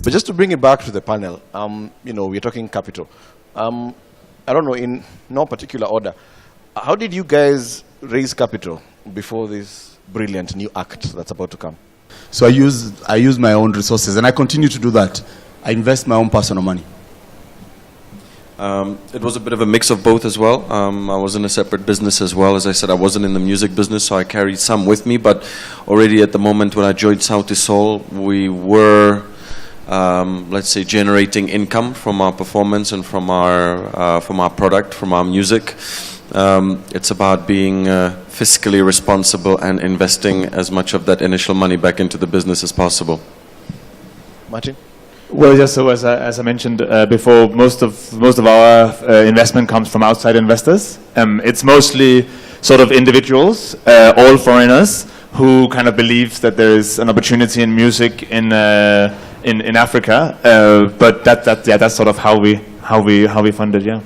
But just to bring it back to the panel, we're talking capital. I don't know, in no particular order, how did you guys raise capital before this brilliant new act that's about to come? So I use my own resources, and I continue to do that. I invest my own personal money. It was a bit of a mix of both as well. I was in a separate business as well. As I said, I wasn't in the music business, so I carried some with me. But already at the moment when I joined Sauti Soul, we were, let's say, generating income from our performance and from our product, from our music. It's about being fiscally responsible and investing as much of that initial money back into the business as possible. Martin? Well, yes. So as I mentioned before, most of our investment comes from outside investors. It's mostly sort of individuals, all foreigners, who kind of believe that there is an opportunity in music in Africa. But that's sort of how we fund it. Yeah.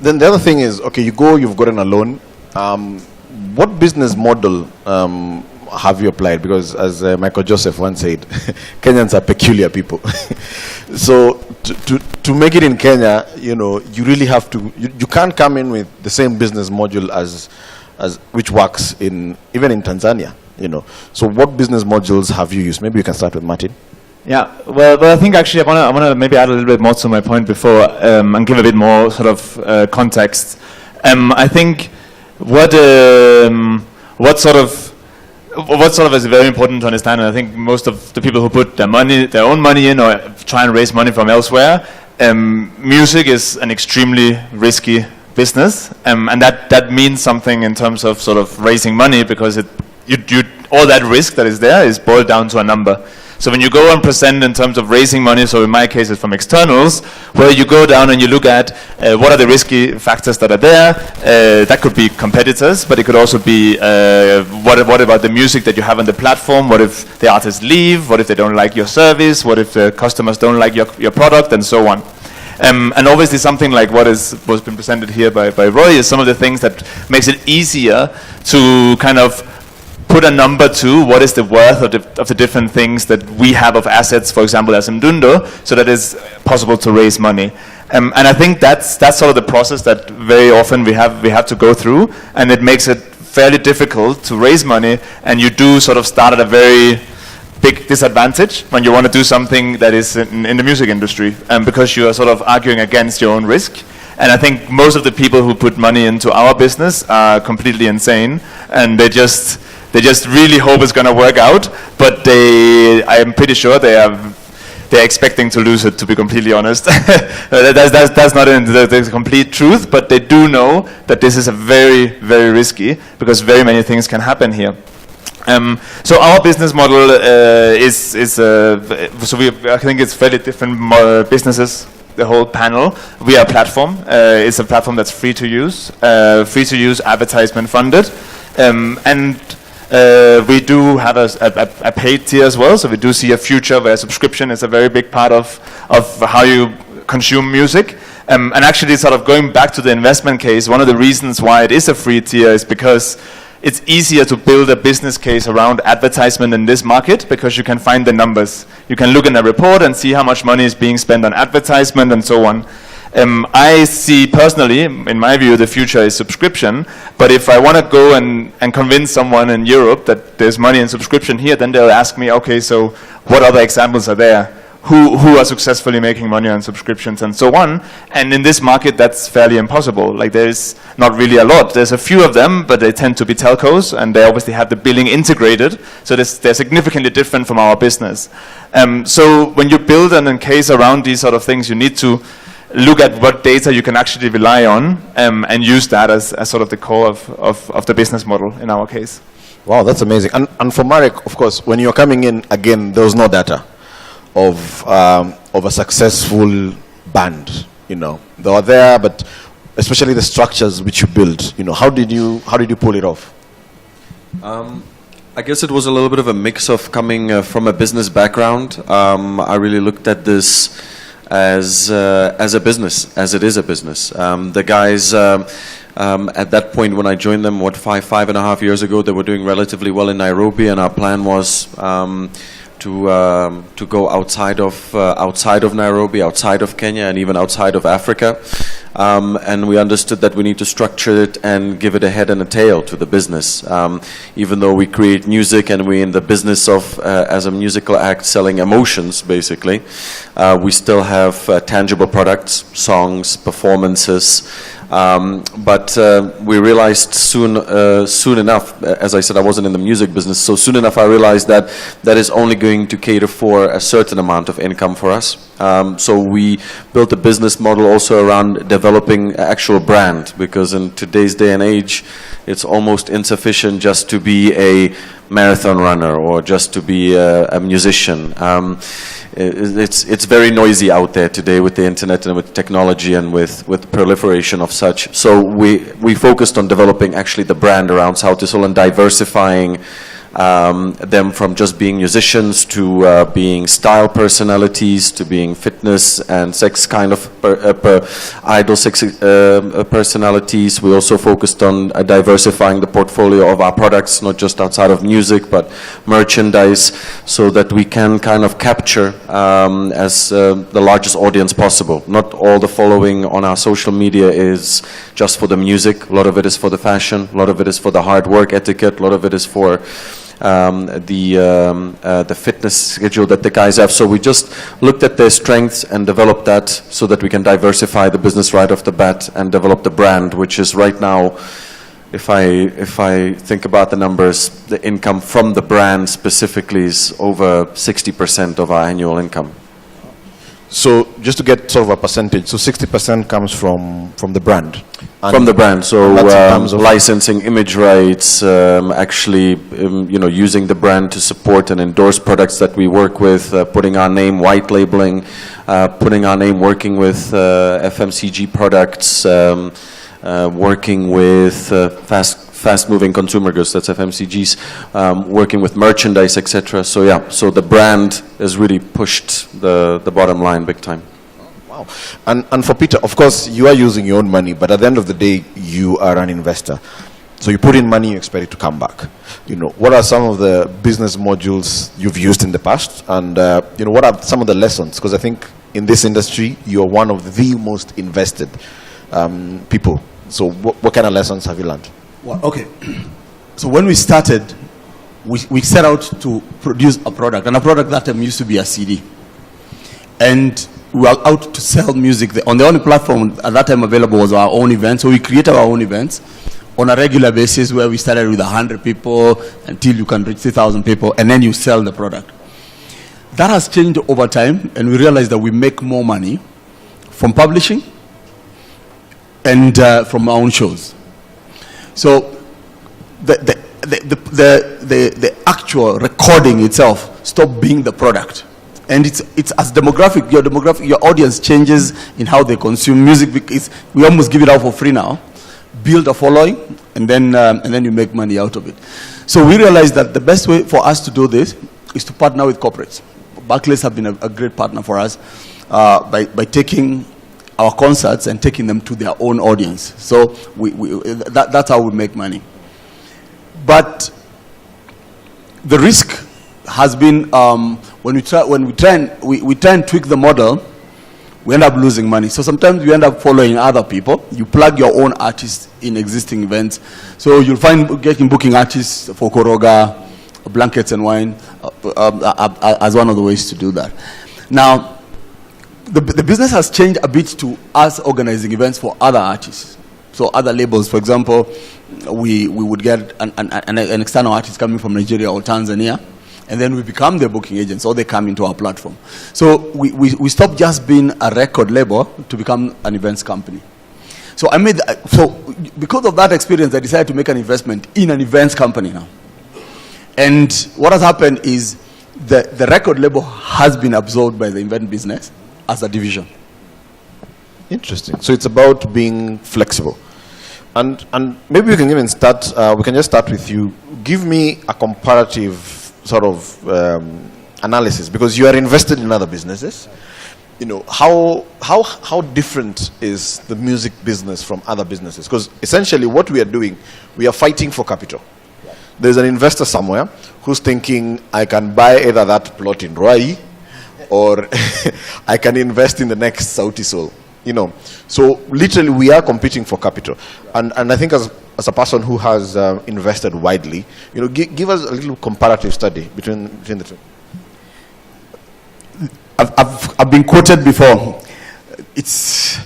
Then the other thing is, okay, you've gotten a loan. What business model have you applied? Because as Michael Joseph once said, Kenyans are peculiar people. So to make it in Kenya, you really have to, you can't come in with the same business module as which works even in Tanzania, So what business modules have you used? Maybe you can start with Martin. Yeah, well, I think actually I want to maybe add a little bit more to my point before and give a bit more sort of context. I think what sort of is very important to understand, and I think most of the people who put their own money in or try and raise money from elsewhere, music is an extremely risky business, and that means something in terms of sort of raising money, because all that risk that is there is boiled down to a number. So when you go and present in terms of raising money, so in my case it's from externals, where you go down and you look at what are the risky factors that are there. That could be competitors, but it could also be what about the music that you have on the platform? What if the artists leave? What if they don't like your service? What if the customers don't like your product, and so on? And obviously something like what's been presented here by Roy is some of the things that makes it easier to kind of put a number to what is the worth of the different things that we have of assets, for example, as Mdundo, so that it's possible to raise money. And I think that's sort of the process that very often we have to go through, and it makes it fairly difficult to raise money, and you do sort of start at a very big disadvantage when you want to do something that is in the music industry, because you are sort of arguing against your own risk. And I think most of the people who put money into our business are completely insane, and they just really hope it's going to work out, but I am pretty sure they're expecting to lose it, to be completely honest. That's not the complete truth, but they do know that this is a very, very risky, because very many things can happen here. So our business model I think it's fairly different businesses. The whole panel. We are a platform. It's a platform that's free to use, advertisement funded, and we do have a paid tier as well. So we do see a future where subscription is a very big part of how you consume music. And actually, sort of going back to the investment case, one of the reasons why it is a free tier is because it's easier to build a business case around advertisement in this market, because you can find the numbers. You can look in a report and see how much money is being spent on advertisement and so on. I see personally, in my view, the future is subscription. But if I want to go and convince someone in Europe that there's money in subscription here, then they'll ask me, okay, so what other examples are there? Who are successfully making money on subscriptions and so on? And in this market, that's fairly impossible. Like, there's not really a lot. There's a few of them, but they tend to be telcos, and they obviously have the billing integrated. So they're significantly different from our business. So when you build an case around these sort of things, you need to look at what data you can actually rely on, and use that as sort of the core of the business model in our case. Wow, that's amazing. And for Marek, of course, when you're coming in, again, there was no data of a successful band. They were there, but especially the structures which you built. How did you pull it off? I guess it was a little bit of a mix of coming from a business background. I really looked at this as a business, as it is a business. The guys at that point when I joined them, 5.5 years ago, they were doing relatively well in Nairobi, and our plan was to go outside of Nairobi, outside of Kenya, and even outside of Africa. And we understood that we need to structure it and give it a head and a tail to the business. Even though we create music and we're in the business of, as a musical act, selling emotions, basically, we still have tangible products, songs, performances. But we realized soon enough, as I said, I wasn't in the music business, so soon enough I realized that that is only going to cater for a certain amount of income for us. So we built a business model also around developing an actual brand, because in today's day and age, it's almost insufficient just to be a marathon runner or just to be a musician. It's very noisy out there today with the internet and with technology and with proliferation of such. So we focused on developing actually the brand around Sauti Sol and diversifying them from just being musicians to being style personalities, to being fitness and sex kind of idol sex personalities. We also focused on diversifying the portfolio of our products, not just outside of music, but merchandise, so that we can kind of capture as the largest audience possible. Not all the following on our social media is just for the music. A lot of it is for the fashion. A lot of it is for the hard work etiquette. A lot of it is for the fitness schedule that the guys have. So we just looked at their strengths and developed that so that we can diversify the business right off the bat and develop the brand, which is right now, if I think about the numbers, the income from the brand specifically is over 60% of our annual income. So just to get sort of a percentage, so 60% comes from the brand. And from the brand, so that's in terms of licensing image rights, actually, using the brand to support and endorse products that we work with, putting our name, white labeling, putting our name, working with FMCG products, working with fast-moving consumer goods, that's FMCGs, working with merchandise, etc. So yeah, so the brand has really pushed the bottom line big time. Wow. And for Peter, of course, you are using your own money, but at the end of the day, you are an investor. So you put in money, you expect it to come back. What are some of the business modules you've used in the past? And, what are some of the lessons? Because I think in this industry, you're one of the most invested people. So what kind of lessons have you learned? Well, okay. So when we started, we set out to produce a product, and a product that time used to be a CD. And we were out to sell music. The only platform at that time available was our own events. So we created our own events on a regular basis, where we started with 100 people until you can reach 3,000 people, and then you sell the product. That has changed over time, and we realized that we make more money from publishing and from our own shows. So the actual recording itself stopped being the product, and it's as your audience changes in how they consume music. Because we almost give it out for free now, build a following, and then you make money out of it. So we realized that the best way for us to do this is to partner with corporates. Barclays have been a great partner for us by taking our concerts and taking them to their own audience. So that's how we make money. But the risk has been when we try and tweak the model, we end up losing money. So sometimes you end up following other people. You plug your own artists in existing events. So you'll find getting booking artists for Koroga, Blankets and Wine as one of the ways to do that. Now, the business has changed a bit to us organizing events for other artists. So other labels, for example, we would get an external artist coming from Nigeria or Tanzania, and then we become their booking agents, or they come into our platform. So we stopped just being a record label to become an events company. So because of that experience, I decided to make an investment in an events company now. And what has happened is the record label has been absorbed by the event business as a division. Interesting. So it's about being flexible. And maybe we can even start, we can just start with you. Give me a comparative sort of analysis, because you are invested in other businesses. How different is the music business from other businesses? Because essentially what we are doing, we are fighting for capital. there's an investor somewhere who's thinking, I can buy either that plot in Rwai or I can invest in the next Sauti Sol. You know, so literally we are competing for capital. And I think as a person who has invested widely, you know, give us a little comparative study between the two. I've been quoted before. It's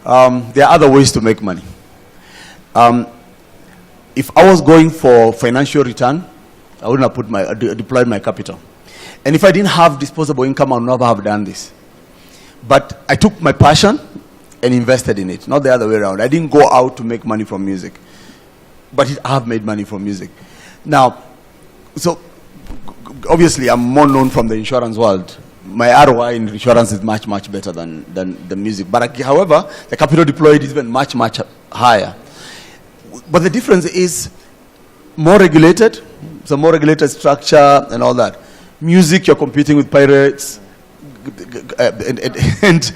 there are other ways to make money. If I was going for financial return, I wouldn't have deployed my capital. And if I didn't have disposable income, I would never have done this. But I took my passion and invested in it, not the other way around. I didn't go out to make money from music, but I have made money from music. Now, so obviously I'm more known from the insurance world. My ROI in insurance is much, much better than the music. But however, the capital deployed is even much, much higher. But the difference is more regulated, so more regulated structure and all that. Music, you're competing with pirates. And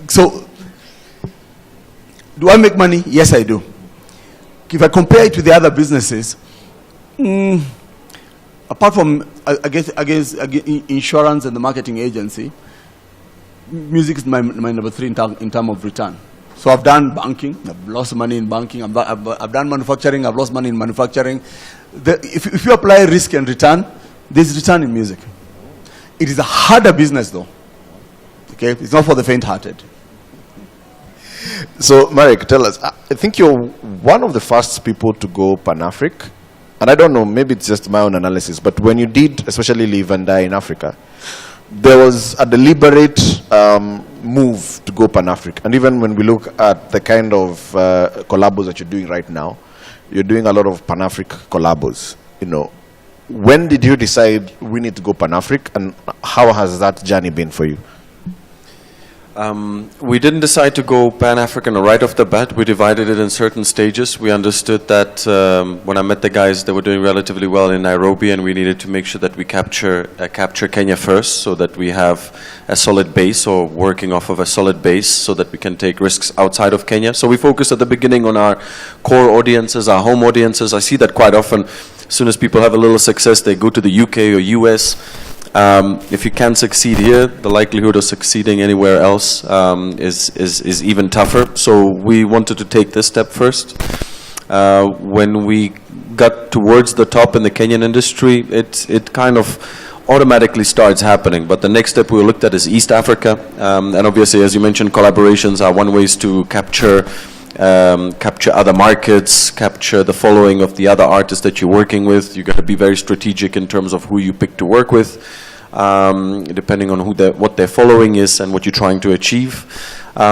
so, do I make money? Yes, I do. If I compare it with the other businesses, apart from against insurance and the marketing agency, music is my number 3 in terms of return. So I've done banking, I've lost money in banking. I've done manufacturing, I've lost money in manufacturing. If you apply risk and return, there's return in music. It is a harder business though. Okay, it's not for the faint-hearted. So Marek, tell us, I think you're one of the first people to go Pan-African. And I don't know, maybe it's just my own analysis, but when you did, especially Live and Die in Africa, there was a deliberate move to go Pan-African. And even when we look at the kind of collabos that you're doing right now, you're doing a lot of Pan-African collabos. You know, when did you decide we need to go Pan-African, and how has that journey been for you? We didn't decide to go Pan-African right off the bat. We divided it in certain stages. We understood that when I met the guys, they were doing relatively well in Nairobi, and we needed to make sure that we capture Kenya first, so that we have a solid base, or working off of a solid base, so that we can take risks outside of Kenya. So we focused at the beginning on our core audiences, our home audiences. I see that quite often. As soon as people have a little success, they go to the UK or US. If you can't succeed here, the likelihood of succeeding anywhere else is even tougher. So we wanted to take this step first. When we got towards the top in the Kenyan industry, it kind of automatically starts happening. But the next step we looked at is East Africa. And obviously, as you mentioned, collaborations are one way to capture other markets, capture the following of the other artists that you're working with. You got to be very strategic in terms of who you pick to work with, depending on what their following is and what you're trying to achieve.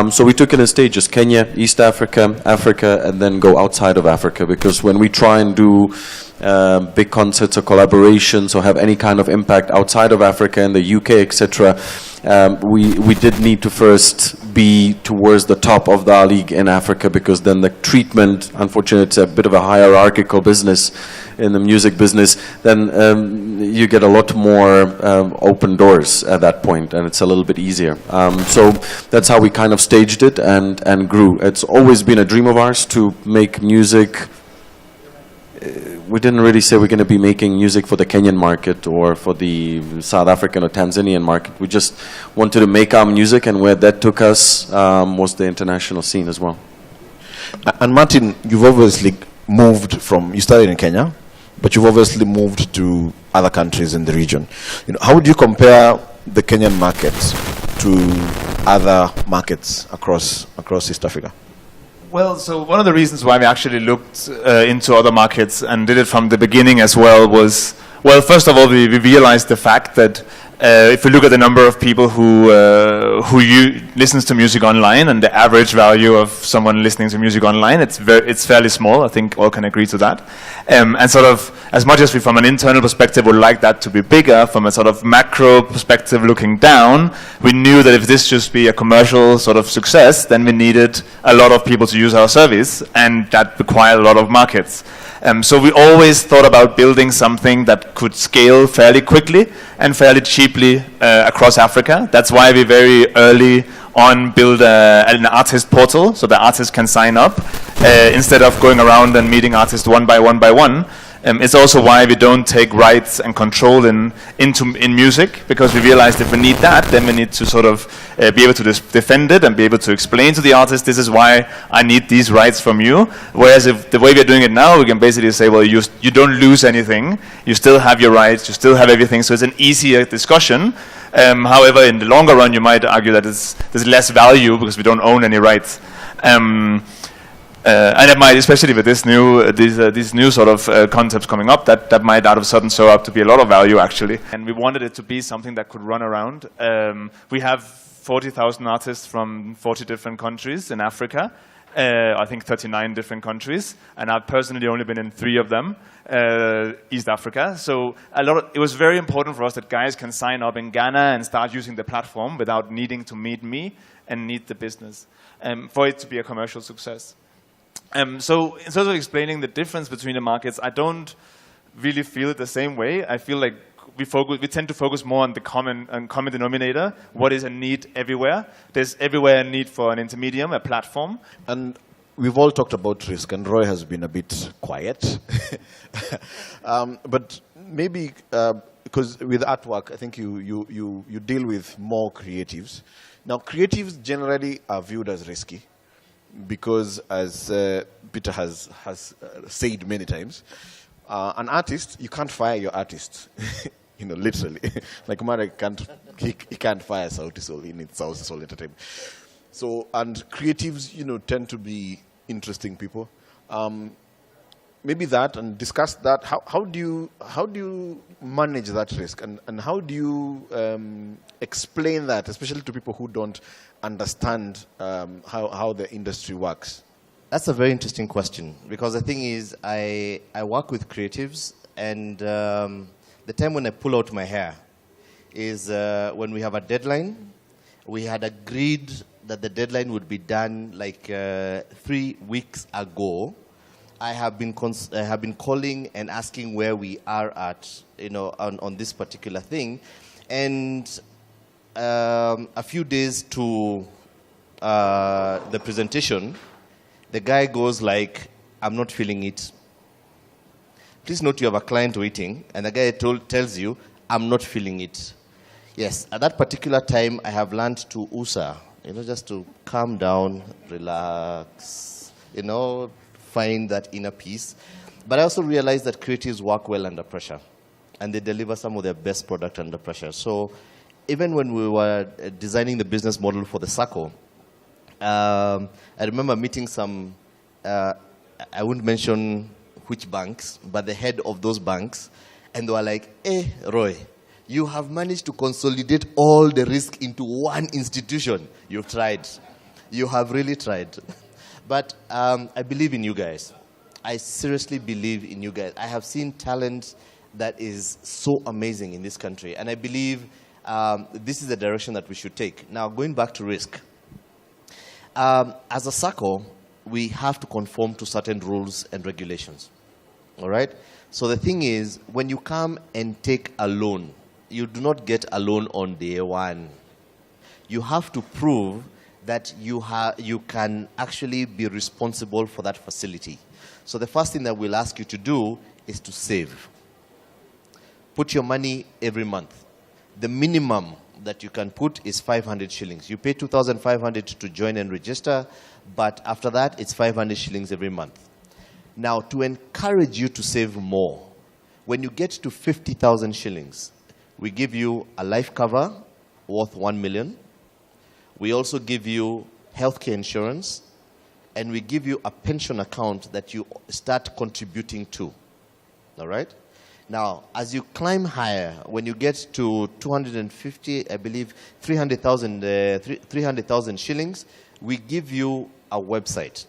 So we took it in stages: Kenya, East Africa, Africa, and then go outside of Africa. Because when we try and do big concerts or collaborations or have any kind of impact outside of Africa, in the UK, etc., we did need to first be towards the top of the league in Africa, because then the treatment, unfortunately, it's a bit of a hierarchical business in the music business, then you get a lot more open doors at that point, and it's a little bit easier. So that's how we kind of staged it and grew. It's always been a dream of ours to make music. We didn't really say we're going to be making music for the Kenyan market or for the South African or Tanzanian market. We just wanted to make our music, and where that took us was the international scene as well. And Martin, you've obviously moved from, you started in Kenya, but you've obviously moved to other countries in the region. You know, how would you compare the Kenyan market to other markets across East Africa? Well, so one of the reasons why we actually looked into other markets and did it from the beginning as well was, well, first of all, we realized the fact that if we look at the number of people who listens to music online, and the average value of someone listening to music online, it's fairly small. I think all can agree to that. And sort of, as much as we from an internal perspective would like that to be bigger, from a sort of macro perspective looking down, we knew that if this just be a commercial sort of success, then we needed a lot of people to use our service, and that required a lot of markets. So we always thought about building something that could scale fairly quickly and fairly cheaply across Africa. That's why we very early on build an artist portal, so the artists can sign up. Instead of going around and meeting artists one by one, It's also why we don't take rights and control in music, because we realized if we need that, then we need to sort of be able to defend it and be able to explain to the artist, this is why I need these rights from you. Whereas if the way we're doing it now, we can basically say, well, you don't lose anything, you still have your rights, you still have everything, so it's an easier discussion. However, in the longer run, you might argue that there's less value because we don't own any rights. And it might, especially with this new, these new sort of concepts coming up, that might out of a sudden show up to be a lot of value, actually. And we wanted it to be something that could run around. We have 40,000 artists from 40 different countries in Africa. I think 39 different countries, and I've personally only been in 3 of them, East Africa. So it was very important for us that guys can sign up in Ghana and start using the platform without needing to meet me and need the business, for it to be a commercial success. So in terms of explaining the difference between the markets, I don't really feel it the same way. I feel like we tend to focus more on the common denominator. What is a need everywhere? There's everywhere a need for an intermedium, a platform. And we've all talked about risk, and Roy has been a bit quiet. But maybe, because with artwork, I think you deal with more creatives. Now, creatives generally are viewed as risky, because as Peter has said many times, an artist, you can't fire your artist. Literally. Like Marek he can't fire Sauti Soul, he needs Sauti Soul entertainment. So, and creatives, tend to be interesting people. Maybe that, and discuss that. How do you manage that risk, and how do you explain that, especially to people who don't understand how the industry works? That's a very interesting question, because the thing is, I work with creatives, and the time when I pull out my hair is when we have a deadline. We had agreed that the deadline would be done like 3 weeks ago. I have been calling and asking where we are at, on this particular thing, and a few days to the presentation, the guy goes like, "I'm not feeling it. Please note you have a client waiting," and the guy tells you, "I'm not feeling it." Yes, at that particular time, I have learned to USA, just to calm down, relax, find that inner peace. But I also realized that creatives work well under pressure, and they deliver some of their best product under pressure. So even when we were designing the business model for the Sacco, I remember meeting some, I wouldn't mention which banks, but the head of those banks, and they were like, "Hey, Roy, you have managed to consolidate all the risk into one institution. You've tried. You have really tried." But I believe in you guys. I seriously believe in you guys. I have seen talent that is so amazing in this country, and I believe this is the direction that we should take. Now, going back to risk. As a Sacco, we have to conform to certain rules and regulations. All right? So the thing is, when you come and take a loan, you do not get a loan on day one. You have to prove that you can actually be responsible for that facility. So the first thing that we'll ask you to do is to save. Put your money every month. The minimum that you can put is 500 shillings. You pay 2,500 to join and register, but after that, it's 500 shillings every month. Now, to encourage you to save more, when you get to 50,000 shillings, we give you a life cover worth 1 million. We also give you healthcare insurance, and we give you a pension account that you start contributing to. All right? Now, as you climb higher, when you get to 250, I believe 300,000 shillings, we give you a website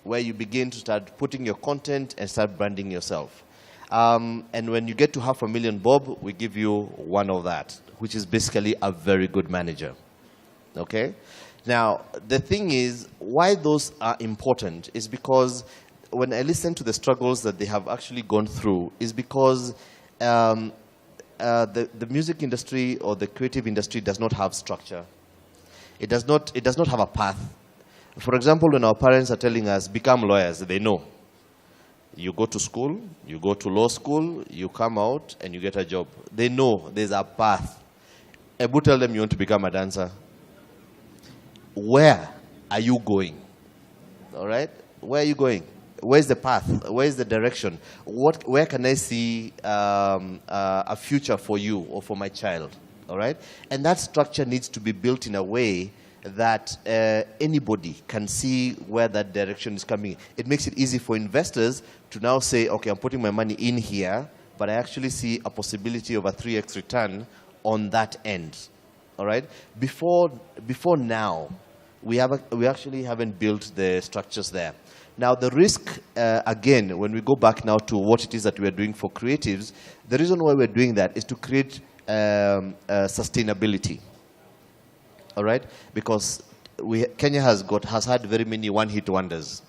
where you begin to start putting your content and start branding yourself. And when you get to 500,000 bob, we give you one of that, which is basically a very good manager. Okay? Now, the thing is, why those are important is because when I listen to the struggles that they have actually gone through, is because the music industry or the creative industry does not have structure. It does not have a path. For example, when our parents are telling us, become lawyers, they know. You go to school, you go to law school, you come out and you get a job. They know there's a path. Ebu tell them you want to become a dancer. Where are you going? All right? Where are you going? Where's the path? Where's the direction? Where can I see a future for you or for my child? All right? And that structure needs to be built in a way that anybody can see where that direction is coming. It makes it easy for investors to now say, okay, I'm putting my money in here, but I actually see a possibility of a 3x return on that end. All right? Before now, we actually haven't built the structures there. Now, the risk, again, when we go back now to what it is that we are doing for creatives, the reason why we're doing that is to create sustainability. All right? Because Kenya has had very many one-hit wonders.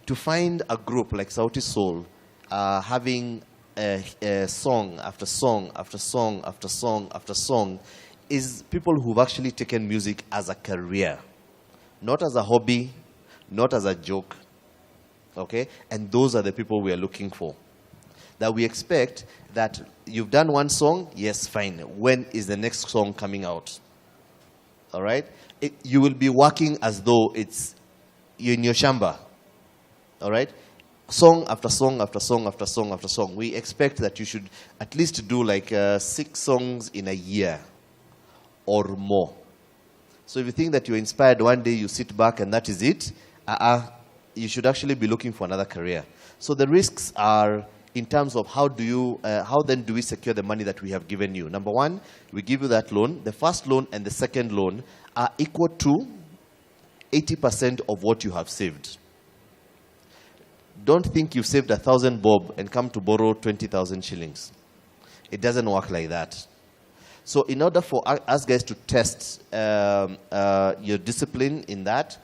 To find a group like Sauti Sol having a song after song after song after song after song is people who've actually taken music as a career, not as a hobby, not as a joke. Okay? And those are the people we are looking for. That we expect that you've done one song, yes, fine. When is the next song coming out? All right? You will be working as though you're in your shamba. All right? Song after song after song after song after song. We expect that you should at least do like 6 songs in a year or more. So if you think that you're inspired one day, you sit back and that is it, you should actually be looking for another career. So the risks are in terms of how then do we secure the money that we have given you? Number one, we give you that loan. The first loan and the second loan are equal to 80% of what you have saved. Don't think you've saved 1,000 bob and come to borrow 20,000 shillings. It doesn't work like that. So in order for us guys to test your discipline in that,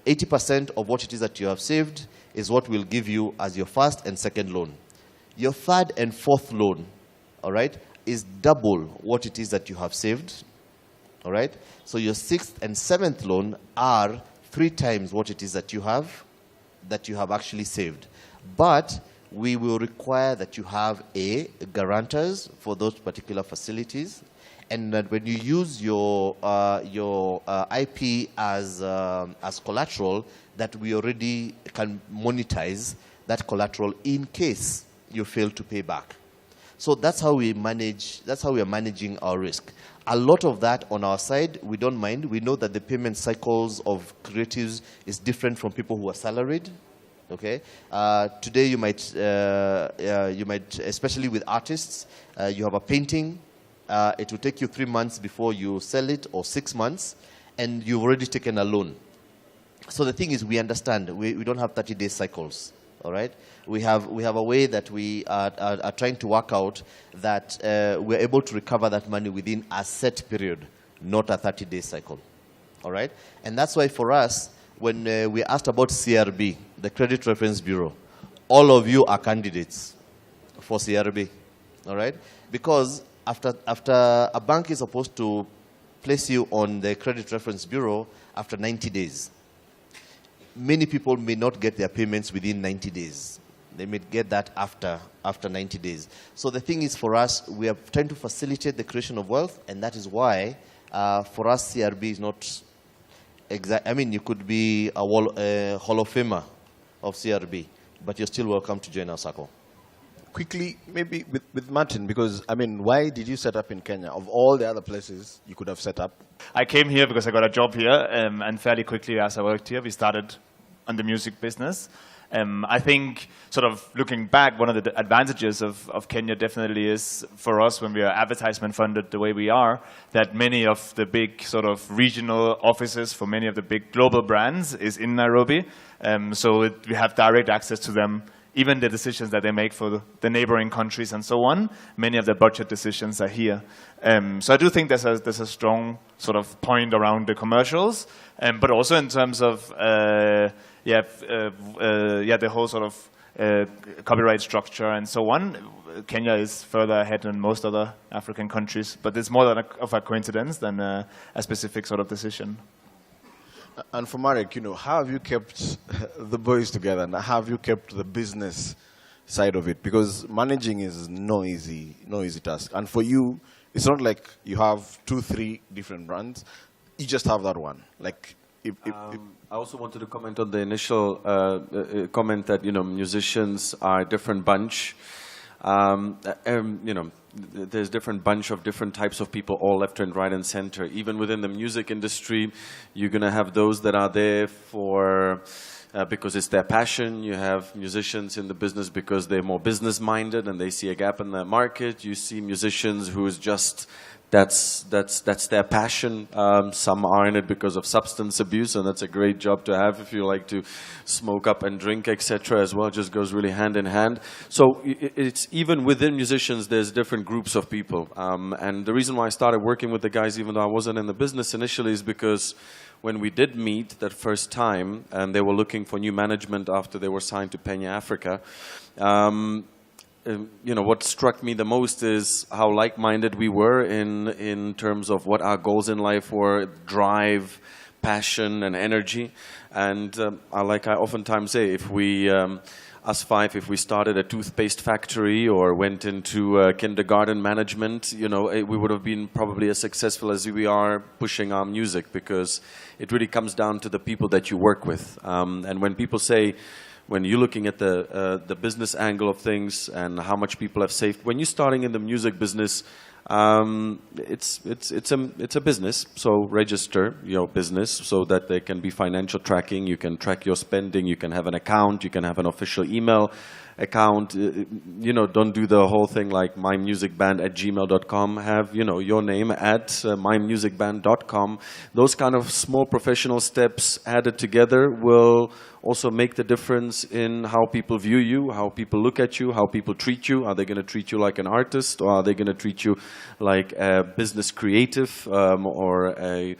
80% of what it is that you have saved is what we'll give you as your first and second loan. Your third and fourth loan, all right, is double what it is that you have saved, all right? So your sixth and seventh loan are 3 times what it is that you have actually saved. But we will require that you have guarantors for those particular facilities, and that when you use your IP as collateral, that we already can monetize that collateral in case you fail to pay back. So that's how we manage. That's how we are managing our risk. A lot of that on our side, we don't mind. We know that the payment cycles of creatives is different from people who are salaried. Okay. Today you might, especially with artists, you have a painting. It will take you 3 months before you sell it, or 6 months, and you've already taken a loan. So the thing is, we understand we don't have 30-day cycles. All right, we have a way that we are trying to work out that we're able to recover that money within a set period, not a 30-day cycle. All right, and that's why for us, when we asked about CRB, the Credit Reference Bureau, all of you are candidates for CRB. All right, because after a bank is supposed to place you on the Credit Reference Bureau after 90 days. Many people may not get their payments within 90 days. They may get that after 90 days. So the thing is, for us, we are trying to facilitate the creation of wealth, and that is why, for us, CRB is not exact. I mean, you could be a Hall of Famer of CRB, but you're still welcome to join our Sacco. Quickly, maybe with Martin, because, I mean, why did you set up in Kenya? Of all the other places you could have set up? I came here because I got a job here, and fairly quickly as I worked here, we started on the music business. I think, sort of looking back, one of the advantages of Kenya definitely is, for us, when we are advertisement funded the way we are, that many of the big sort of regional offices for many of the big global brands is in Nairobi. So we have direct access to them. Even the decisions that they make for the neighboring countries and so on, many of the budget decisions are here. So I do think there's a strong sort of point around the commercials, but also in terms of the whole sort of copyright structure and so on. Kenya is further ahead than most other African countries, but it's more of a coincidence than a specific sort of decision. And for Marek, how have you kept the boys together, and how have you kept the business side of it? Because managing is no easy task. And for you, it's not like you have 2, 3 different brands. You just have that one. Like, I also wanted to comment on the initial comment that musicians are a different bunch. There's different bunch of different types of people, all left and right and center. Even within the music industry, you're going to have those that are there for because it's their passion. You have musicians in the business because they're more business-minded and they see a gap in the market. You see musicians who is just that's their passion. Some are in it because of substance abuse, and that's a great job to have if you like to smoke up and drink, etc. as well. It just goes really hand in hand. So it's even within musicians, there's different groups of people. And the reason why I started working with the guys, even though I wasn't in the business initially, is because when we did meet that first time, and they were looking for new management after they were signed to Penya Africa, what struck me the most is how like-minded we were in terms of what our goals in life were, drive, passion, and energy. And I oftentimes say, if we, us 5, if we started a toothpaste factory or went into kindergarten management, we would have been probably as successful as we are pushing our music, because it really comes down to the people that you work with. And when people say, when you're looking at the business angle of things and how much people have saved, when you're starting in the music business, it's a business. So register your business so that there can be financial tracking. You can track your spending. You can have an account. You can have an official email account. Don't do the whole thing like mymusicband@gmail.com. Have your name at mymusicband.com. Those kind of small professional steps added together will also make the difference in how people view you, how people look at you, how people treat you. Are they going to treat you like an artist, or are they going to treat you like a business creative or a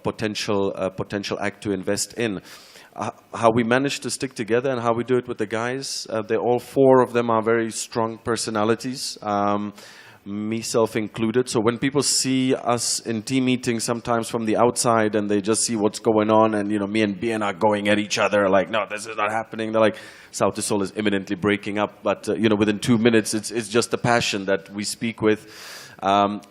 potential act to invest in? How we manage to stick together and how we do it with the guys, all 4 of them are very strong personalities. Myself included. So when people see us in team meetings sometimes from the outside and they just see what's going on, and me and Bien are going at each other like, no, this is not happening. They're like, Sauti Sol is imminently breaking up, but within 2 minutes it's just the passion that we speak with.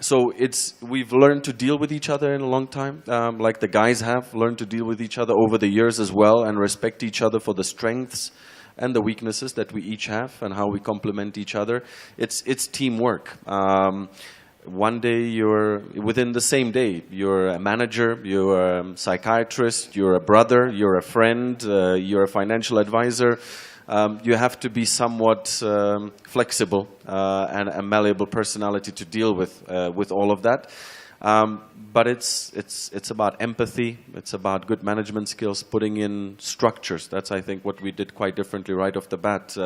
So we've learned to deal with each other in a long time, like the guys have learned to deal with each other over the years as well, and respect each other for the strengths and the weaknesses that we each have and how we complement each other. It's teamwork. One day within the same day, you're a manager, you're a psychiatrist, you're a brother, you're a friend, you're a financial advisor. You have to be somewhat flexible and a malleable personality to deal with all of that. But it's about empathy. It's about good management skills, putting in structures. That's, I think, what we did quite differently right off the bat.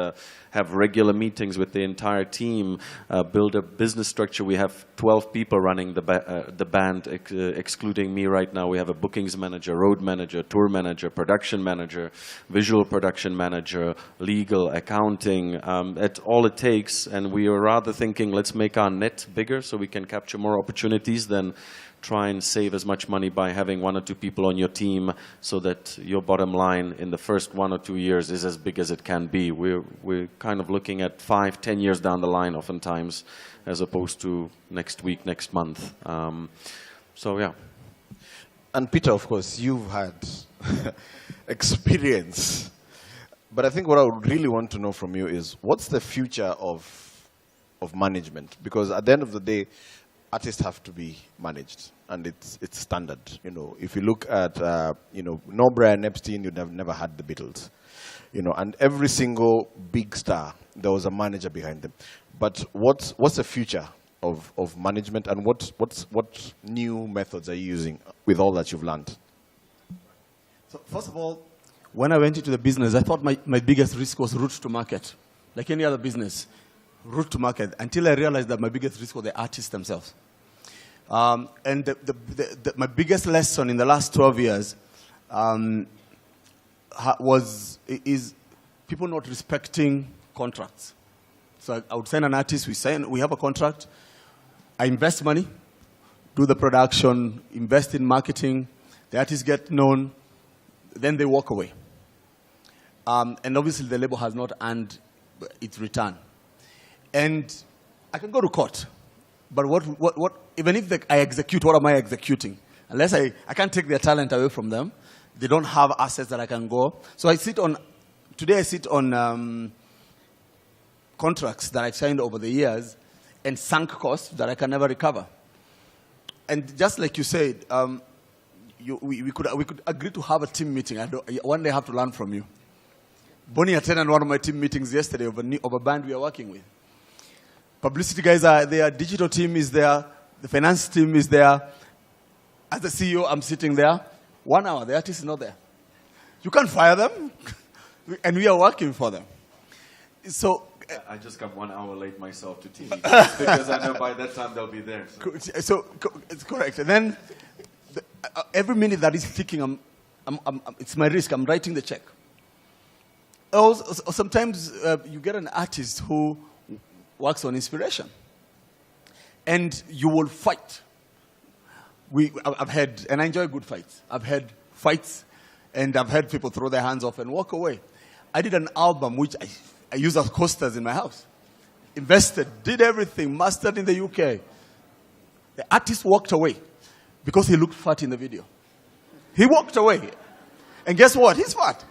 Have regular meetings with the entire team, build a business structure. We have 12 people running the band, excluding me right now. We have a bookings manager, road manager, tour manager, production manager, visual production manager, legal, accounting. That's all it takes. And we are rather thinking, let's make our net bigger so we can capture more opportunities than try and save as much money by having 1 or 2 people on your team, so that your bottom line in the first 1 or 2 years is as big as it can be. We're kind of looking at 5, 10 years down the line oftentimes, as opposed to next week, next month. So yeah. And Peter, of course, you've had experience. But I think what I would really want to know from you is, what's the future of management? Because at the end of the day, artists have to be managed, and it's standard. If you look at no Brian Epstein, you'd have never had the Beatles. And every single big star, there was a manager behind them. But what's the future of management, and what new methods are you using with all that you've learned? So first of all, when I went into the business, I thought my biggest risk was route to market, like any other business. Route to market, until I realized that my biggest risk was the artists themselves. And my biggest lesson in the last 12 years is people not respecting contracts. So I would sign an artist, we have a contract, I invest money, do the production, invest in marketing, the artists get known, then they walk away. And obviously the label has not earned its return. And I can go to court, but even if I execute, what am I executing? Unless I can't take their talent away from them, they don't have assets that I can go. So today I sit on contracts that I've signed over the years and sunk costs that I can never recover. And just like you said, we could agree to have a team meeting. One day I have to learn from you. Bonnie attended one of my team meetings yesterday of a band we are working with. Publicity guys are there, digital team is there, the finance team is there. As the CEO, I'm sitting there. 1 hour, the artist is not there. You can't fire them, and we are working for them. So I just got 1 hour late myself to TV because I know by that time they'll be there. So it's correct. And then every minute that is ticking, it's my risk. I'm writing the check. Sometimes you get an artist who works on inspiration, and you will fight. I've had, and I enjoy good fights. I've had fights, and I've had people throw their hands off and walk away. I did an album which I use as coasters in my house. Invested, did everything, mastered in the UK. The artist walked away because he looked fat in the video. He walked away. And guess what? He's fat.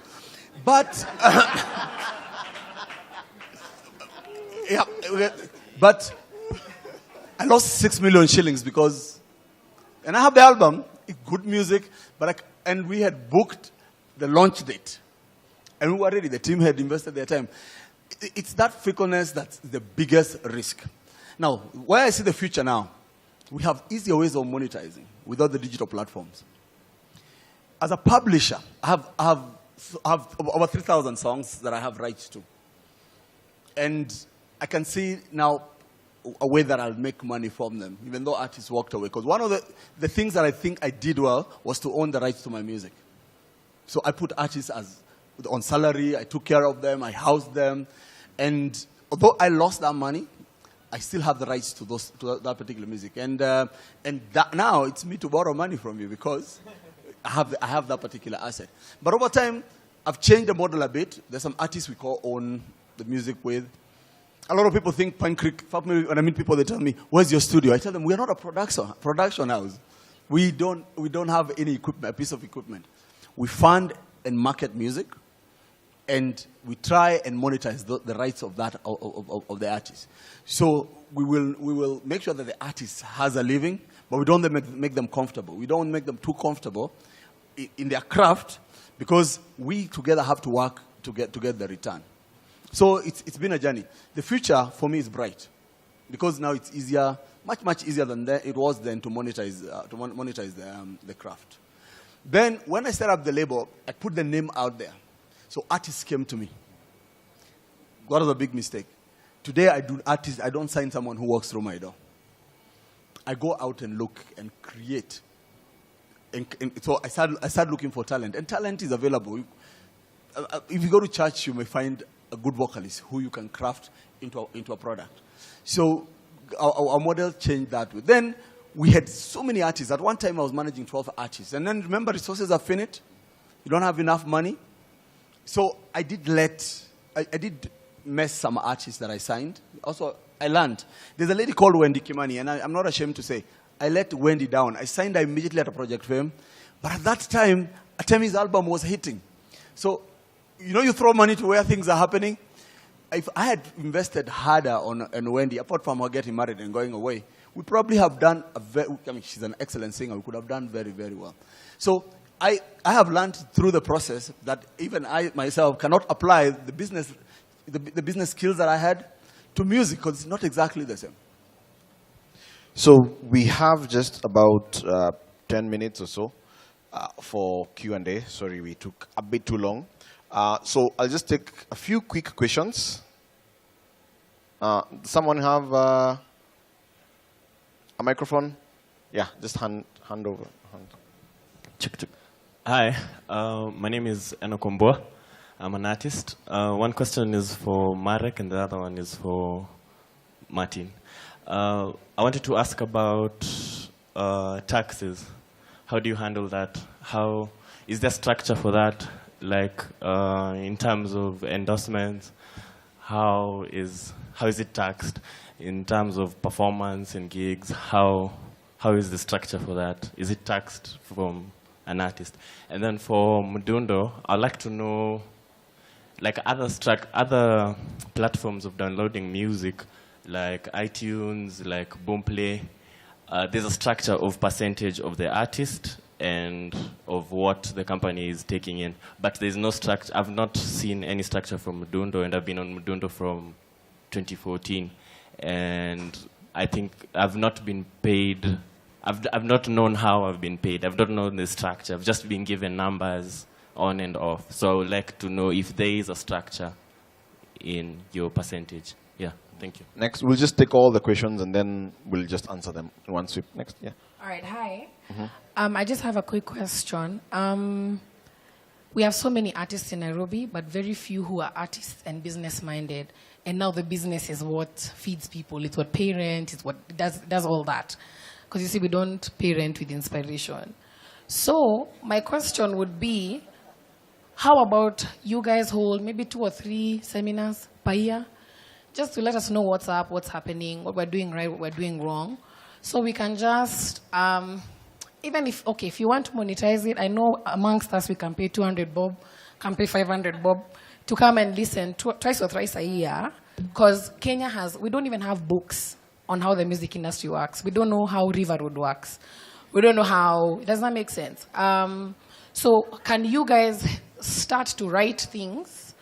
But, yeah, but I lost 6 million shillings because, and I have the album, good music, and we had booked the launch date. And we were ready. The team had invested their time. It's that fickleness that's the biggest risk. Now, where I see the future now, we have easier ways of monetizing without the digital platforms. As a publisher, I have over 3,000 songs that I have rights to. And I can see now a way that I'll make money from them, even though artists walked away. Because one of the things that I think I did well was to own the rights to my music. So I put artists on salary, I took care of them, I housed them. And although I lost that money, I still have the rights to that particular music. And now it's me to borrow money from you because I have that particular asset. But over time, I've changed the model a bit. There's some artists we own the music with. A lot of people think PineCreek, when I meet people, they tell me, where's your studio? I tell them, we're not a production house. We don't have any equipment, a piece of equipment. We fund and market music, and we try and monetize the rights of that of the artist. So we will make sure that the artist has a living, but we don't make them comfortable. We don't make them too comfortable in their craft, because we together have to work to get the return. So it's been a journey. The future for me is bright, because now it's easier, much easier than it was then to monetize the craft. Then when I set up the label, I put the name out there. So artists came to me. That was a big mistake. Today I don't sign someone who walks through my door. I go out and look and create. And so I started looking for talent, and talent is available. If you go to church, you may find a good vocalist who you can craft into a product. So our model changed that way. Then we had so many artists. At one time I was managing 12 artists. And then remember, resources are finite. You don't have enough money. So I did mess some artists that I signed. Also, I learned. There's a lady called Wendy Kimani, and I'm not ashamed to say, I let Wendy down. I signed her immediately at a project firm. But at that time, Atemi's album was hitting. So, you throw money to where things are happening. If I had invested harder on Wendy, apart from her getting married and going away, we probably have done she's an excellent singer. We could have done very, very well. So I have learned through the process that even I myself cannot apply the business skills that I had to music, because it's not exactly the same. So we have just about 10 minutes or so for Q&A. Sorry, we took a bit too long. So I'll just take a few quick questions. Someone have a microphone? Yeah, just hand over. Check. Hi, my name is Enokomboa. I'm an artist. One question is for Marek and the other one is for Martin. I wanted to ask about taxes. How do you handle that? How is there structure for that? Like in terms of endorsements, how is it taxed? In terms of performance and gigs, how is the structure for that? Is it taxed from an artist? And then for Mdundo, I'd like to know, like other platforms of downloading music, like iTunes, like Boomplay, there's a structure of percentage of the artist and of what the company is taking in. But there's no structure. I've not seen any structure from Mdundo, and I've been on Mdundo from 2014. And I think I've not been paid. I've not known how I've been paid. I've not known the structure. I've just been given numbers on and off. So I would like to know if there is a structure in your percentage. Yeah, thank you. Next, we'll just take all the questions and then we'll just answer them in one sweep. Next, yeah. All right, hi. I just have a quick question. We have so many artists in Nairobi, but very few who are artists and business-minded. And now the business is what feeds people. It's what pay rent, it's what does all that. Because you see, we don't pay rent with inspiration. So my question would be, how about you guys hold maybe 2 or 3 seminars per year, just to let us know what's up, what's happening, what we're doing right, what we're doing wrong, so we can just, even if you want to monetize it, I know amongst us we can pay 200 bob, can pay 500 bob, to come and listen twice or thrice a year, because Kenya we don't even have books on how the music industry works. We don't know how River Road works. We don't know how, it does not make sense. So can you guys start to write things,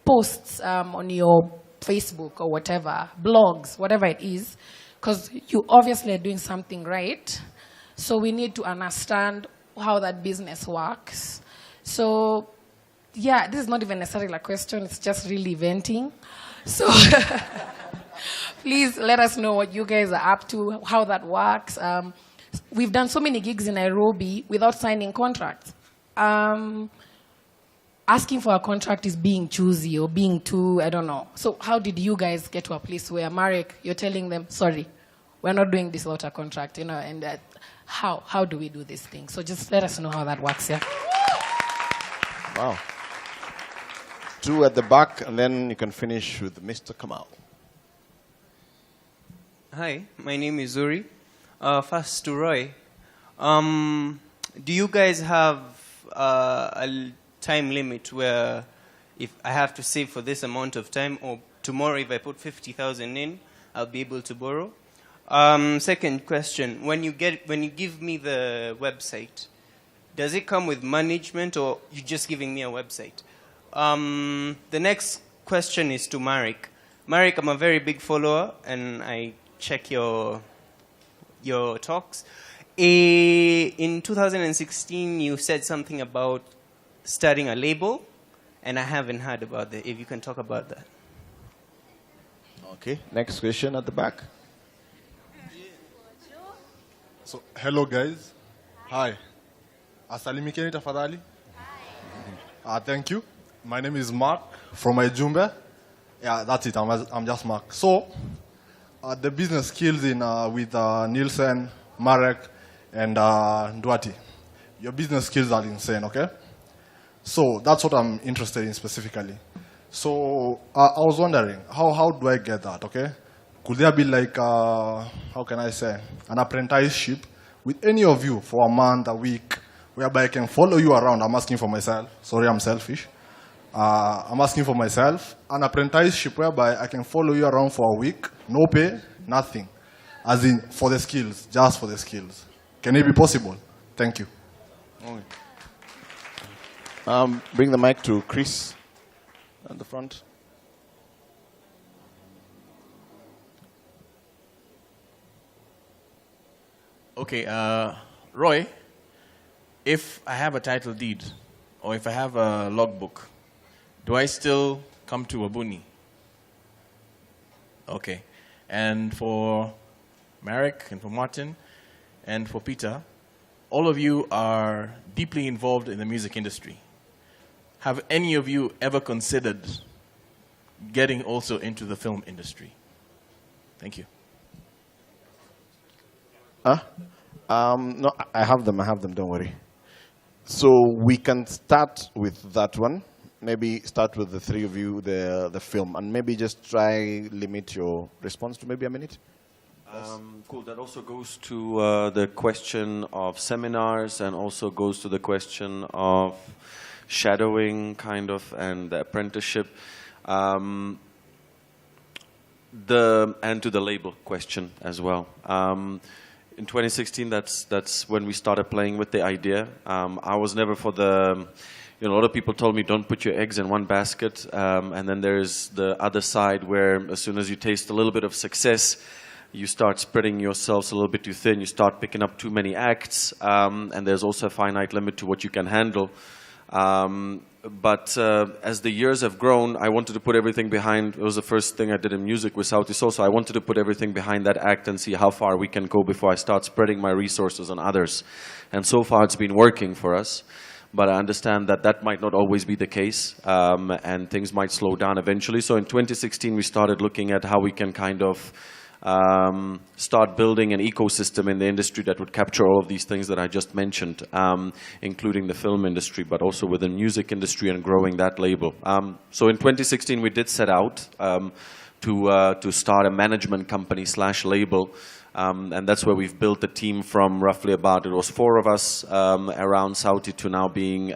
posts on your Facebook or whatever, blogs, whatever it is, because you obviously are doing something right. So we need to understand how that business works. So yeah, this is not even necessarily a question, it's just really venting. So please let us know what you guys are up to, how that works. We've done so many gigs in Nairobi without signing contracts. Asking for a contract is being choosy or being too, I don't know. So how did you guys get to a place where, Marek, you're telling them, sorry, we're not doing this without a contract, you know, and how do we do this thing? So just let us know how that works, yeah? Wow. 2 at the back, and then you can finish with Mr. Kamal. Hi, my name is Zuri. First to Roy. Do you guys have a time limit where if I have to save for this amount of time, or tomorrow if I put 50,000 in, I'll be able to borrow? Second question, when you give me the website, does it come with management or you just giving me a website? The next question is to Marek. Marek, I'm a very big follower and I check your talks. In 2016, you said something about starting a label, and I haven't heard about that. If you can talk about that. Okay, next question at the back. So, hello guys. Hi. Asalimikeni tafadhali. Thank you. My name is Mark from Ijumbe. Yeah, that's it. I'm just Mark. So, the business skills with Nielsen, Marek, and Nduati. Your business skills are insane, okay? So that's what I'm interested in specifically. So I was wondering, how do I get that, okay? Could there be like, how can I say, an apprenticeship with any of you for a month, a week, whereby I can follow you around? I'm asking for myself. Sorry, I'm selfish. I'm asking for myself. An apprenticeship whereby I can follow you around for a week, no pay, nothing. As in, for the skills, just for the skills. Can it be possible? Thank you. Bring the mic to Chris at the front. Okay, Roy, if I have a title deed or if I have a logbook, do I still come to Wabunii? Okay. And for Marek and for Martin and for Peter, all of you are deeply involved in the music industry. Have any of you ever considered getting also into the film industry? Thank you. No, I have them, don't worry. So we can start with that one. Maybe start with the three of you, the film, and maybe just try limit your response to maybe a minute. Cool. That also goes to the question of seminars, and also goes to the question of shadowing, kind of, and the apprenticeship. And to the label question as well. In 2016, that's when we started playing with the idea. I was never for the, a lot of people told me don't put your eggs in one basket. And then there's the other side where as soon as you taste a little bit of success, you start spreading yourselves a little bit too thin. You start picking up too many acts. And there's also a finite limit to what you can handle. But as the years have grown, I wanted to put everything behind. It was the first thing I did in music with Sauti, so I wanted to put everything behind that act and see how far we can go before I start spreading my resources on others. And so far it's been working for us. But I understand that that might not always be the case, and things might slow down eventually. So in 2016 we started looking at how we can kind of start building an ecosystem in the industry that would capture all of these things that I just mentioned, including the film industry, but also within music industry and growing that label. So in 2016 we did set out to start a management company / label, and that's where we've built the team from roughly about, it was 4 of us around Sauti to now being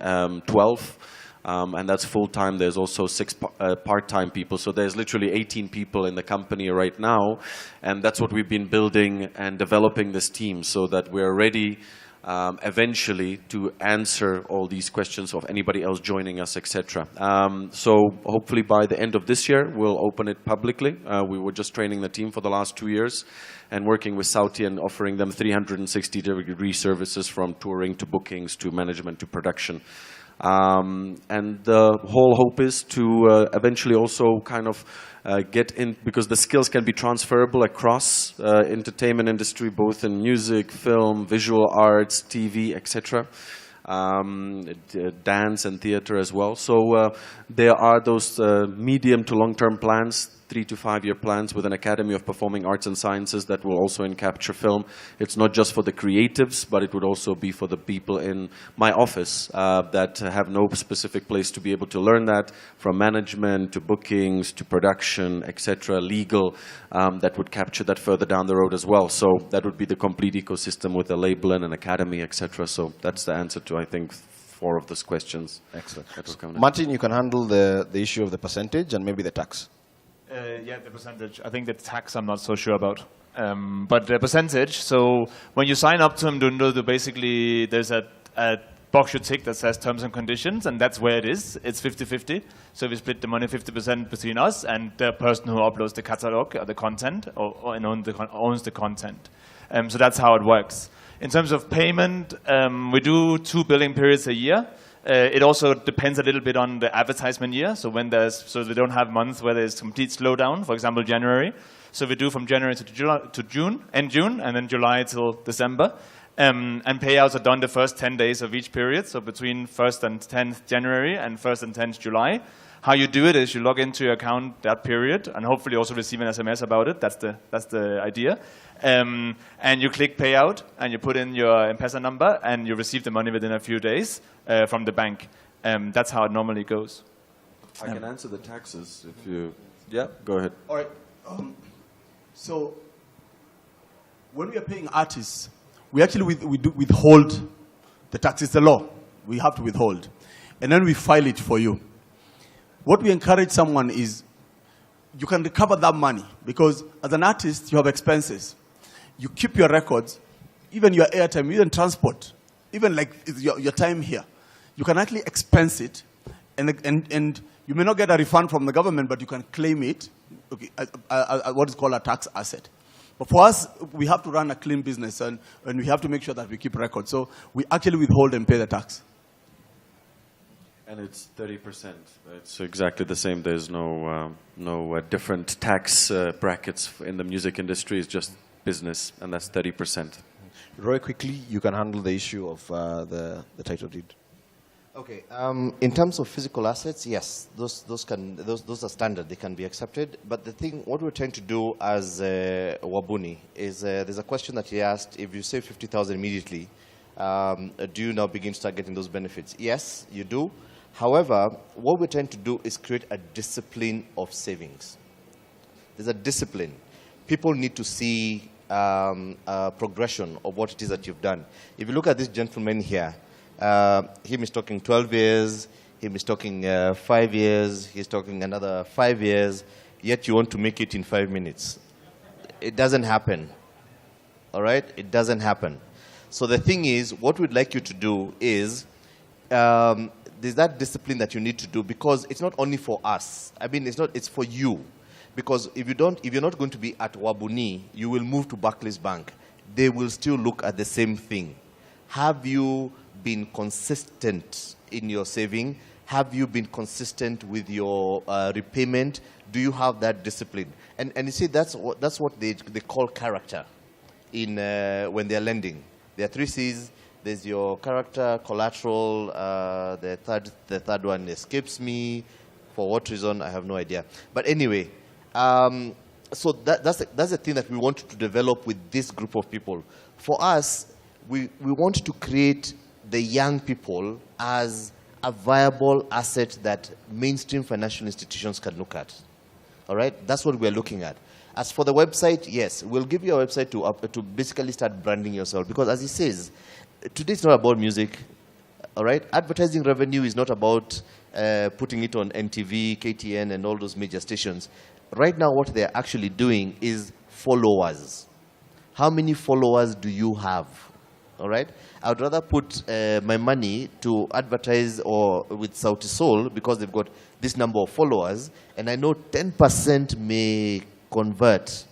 12. And that's full-time. There's also 6 part-time people. So there's literally 18 people in the company right now. And that's what we've been building and developing this team so that we're ready eventually to answer all these questions of anybody else joining us, etc. So hopefully by the end of this year, we'll open it publicly. We were just training the team for the last 2 years and working with Sauti and offering them 360-degree services from touring to bookings to management to production. And the whole hope is to eventually also kind of get in, because the skills can be transferable across entertainment industry, both in music, film, visual arts, TV, etc. Dance and theater as well. So there are those medium to long-term plans, 3 to 5 year plans with an Academy of Performing Arts and Sciences that will also capture film. It's not just for the creatives, but it would also be for the people in my office that have no specific place to be able to learn that, from management to bookings to production, etc., legal, that would capture that further down the road as well. So that would be the complete ecosystem with a label and an academy, etc. So that's the answer to, I think, 4 of those questions. Excellent. Martin, you can handle the issue of the percentage and maybe the tax. Yeah, the percentage. I think the tax I'm not so sure about. But the percentage, so when you sign up to Mdundo, basically there's a box you tick that says terms and conditions, and that's where it is. It's 50-50. So we split the money 50% between us and the person who uploads the catalog or the content or owns the content. So that's how it works. In terms of payment, we do 2 billing periods a year. It also depends a little bit on the advertisement year. So when so we don't have months where there's complete slowdown. For example, January. So we do from January to June, and then July till December. And payouts are done the first 10 days of each period. So between 1st and 10th January and 1st and 10th July. How you do it is you log into your account that period and hopefully also receive an SMS about it. That's the idea. And you click payout and you put in your M-Pesa number and you receive the money within a few days from the bank. That's how it normally goes. I can answer the taxes if you... Yeah, go ahead. All right. So when we are paying artists, we actually we do withhold the tax. It's the law. We have to withhold. And then we file it for you. What we encourage someone is you can recover that money because as an artist, you have expenses. You keep your records, even your airtime, even transport, even like your time here. You can actually expense it, and you may not get a refund from the government, but you can claim it, okay, what is called a tax asset. But for us, we have to run a clean business, and we have to make sure that we keep records. So we actually withhold and pay the tax. And it's 30%. It's exactly the same. There's no different tax brackets in the music industry. It's just business, and that's 30%. Roy, quickly, you can handle the issue of the title deed. Okay. In terms of physical assets, yes, those are standard. They can be accepted. But the thing, what we're trying to do as Wabunii is there's a question that he asked. If you save 50,000 immediately, do you now begin to start getting those benefits? Yes, you do. However, what we're trying to do is create a discipline of savings. There's a discipline. People need to see progression of what it is that you've done. If you look at this gentleman here, him is talking 12 years, him is talking 5 years, he's talking another 5 years, yet you want to make it in 5 minutes. It doesn't happen. All right? It doesn't happen. So the thing is, what we'd like you to do is, there's that discipline that you need to do, because it's not only for us. I mean, it's for you. Because if you're not going to be at Wabunii, you will move to Barclays Bank. They will still look at the same thing. Have you been consistent in your saving? Have you been consistent with your repayment? Do you have that discipline? And you see, that's what they call character in when they're lending. There are 3 C's. There's your character, collateral. The third one escapes me. For what reason, I have no idea. But anyway, so that's the thing that we want to develop with this group of people. For us, we want to create the young people as a viable asset that mainstream financial institutions can look at. All right? That's what we're looking at. As for the website, yes, we'll give you a website to basically start branding yourself. Because as he says, today it's not about music. All right? Advertising revenue is not about putting it on NTV, KTN, and all those major stations. Right now, what they're actually doing is followers. How many followers do you have? All right? I would rather put my money to advertise or with Sauti Sol because they've got this number of followers, and I know 10% may convert.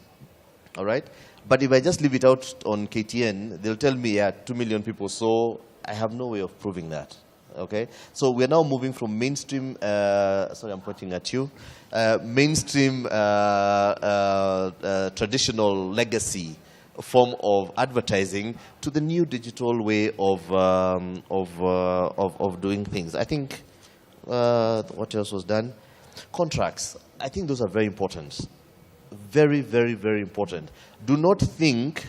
All right? But if I just leave it out on KTN, they'll tell me, yeah, 2 million people, so I have no way of proving that. Okay? So we're now moving from mainstream, sorry, I'm pointing at you, mainstream traditional legacy form of advertising to the new digital way of doing things. I think, what else was done? Contracts. I think those are very important. Very, very, very important. Do not think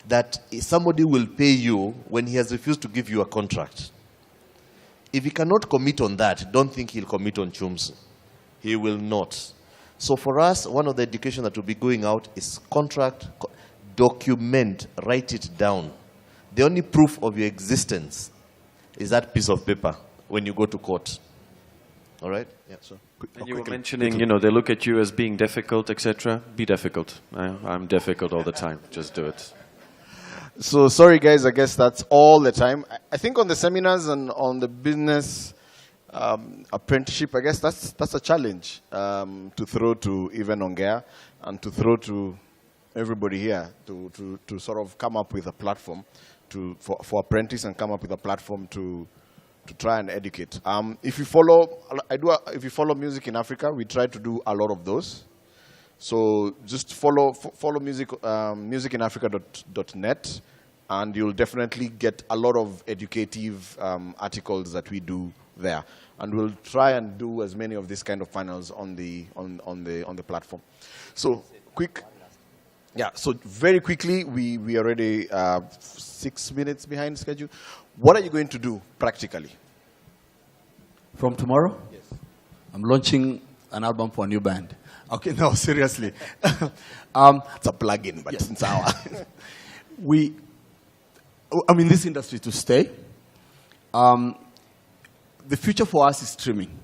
that somebody will pay you when he has refused to give you a contract. If he cannot commit on that, don't think he'll commit on Chums. He will not. So for us, one of the education that will be going out is contract, document, write it down. The only proof of your existence is that piece of paper when you go to court. All right? Yeah, so. And you were mentioning, you know, they look at you as being difficult, etc. Be difficult. I'm difficult all the time. Just do it. So sorry, guys. I guess that's all the time. I think on the seminars and on the business apprenticeship, I guess that's a challenge to throw to even ONGEA and to throw to everybody here to sort of come up with a platform for apprentice and come up with a platform to try and educate. If you follow, if you follow Music in Africa, we try to do a lot of those. So just follow musicinafrica.net, and you'll definitely get a lot of educative articles that we do there. And we'll try and do as many of these kind of panels on the platform. So quick. Yeah, so very quickly, we are already 6 minutes behind schedule. What are you going to do practically? From tomorrow? Yes. I'm launching an album for a new band. Okay, no, seriously. It's a plug-in, but yes. It's our. I'm in this industry to stay. The future for us is streaming.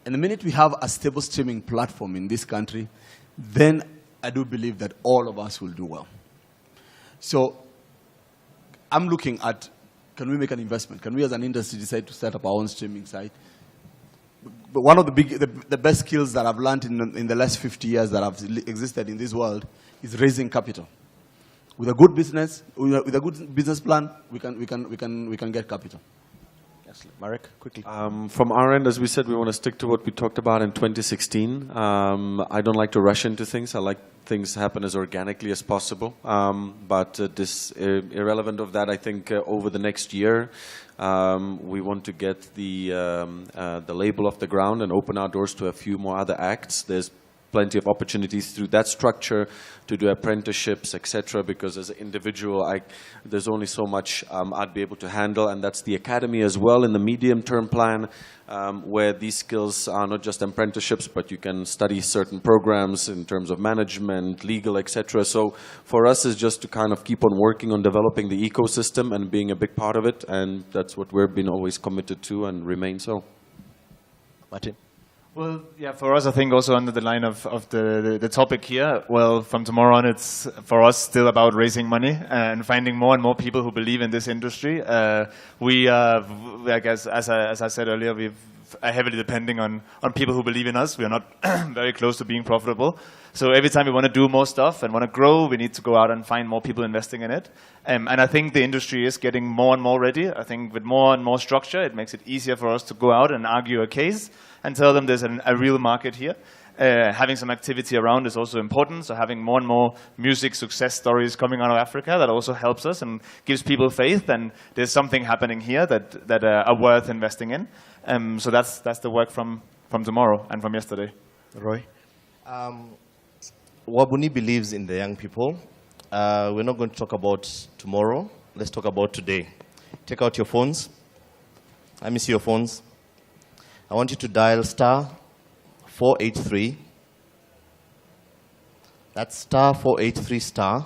And the minute we have a stable streaming platform in this country, then I do believe that all of us will do well. So I'm looking at, can we make an investment? Can we as an industry decide to set up our own streaming site? But one of the best skills that I've learned in the last 50 years that have existed in this world is raising capital. With a good business, with a good business plan, we can get capital. Yes, Marek, quickly. From our end, as we said, we want to stick to what we talked about in 2016. I don't like to rush into things. I like things happen as organically as possible. But irrelevant of that, I think over the next year, we want to get the label off the ground and open our doors to a few more other acts. There's plenty of opportunities through that structure to do apprenticeships, etc. Because as an individual, there's only so much I'd be able to handle, and that's the academy as well in the medium-term plan, where these skills are not just apprenticeships, but you can study certain programs in terms of management, legal, etc. So for us, it's just to kind of keep on working on developing the ecosystem and being a big part of it, and that's what we've been always committed to and remain so. Martin? Well, yeah, for us, I think also under the line of the topic here, well, from tomorrow on, it's for us still about raising money and finding more and more people who believe in this industry. We I guess, as I said earlier, we're heavily depending on people who believe in us. We are not very close to being profitable. So every time we want to do more stuff and want to grow, we need to go out and find more people investing in it. And I think the industry is getting more and more ready. I think with more and more structure, it makes it easier for us to go out and argue a case and tell them there's a real market here. Having some activity around is also important, so having more and more music success stories coming out of Africa, that also helps us and gives people faith, and there's something happening here that are worth investing in. So that's the work from tomorrow and from yesterday. Roy? Wabunii believes in the young people. We're not going to talk about tomorrow. Let's talk about today. Take out your phones. Let me see your phones. I want you to dial *483. That's *483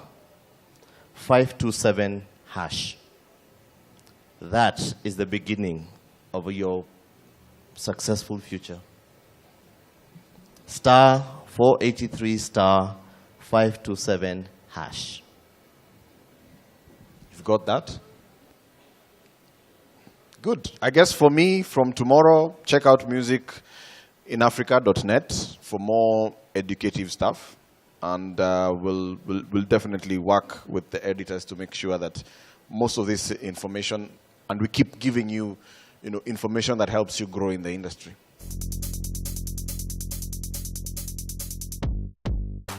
*527 #. That is the beginning of your successful future. *483 *527 #. You've got that? Good. I guess for me, from tomorrow, check out musicinafrica.net for more educative stuff. And we'll definitely work with the editors to make sure that most of this information, and we keep giving you, information that helps you grow in the industry.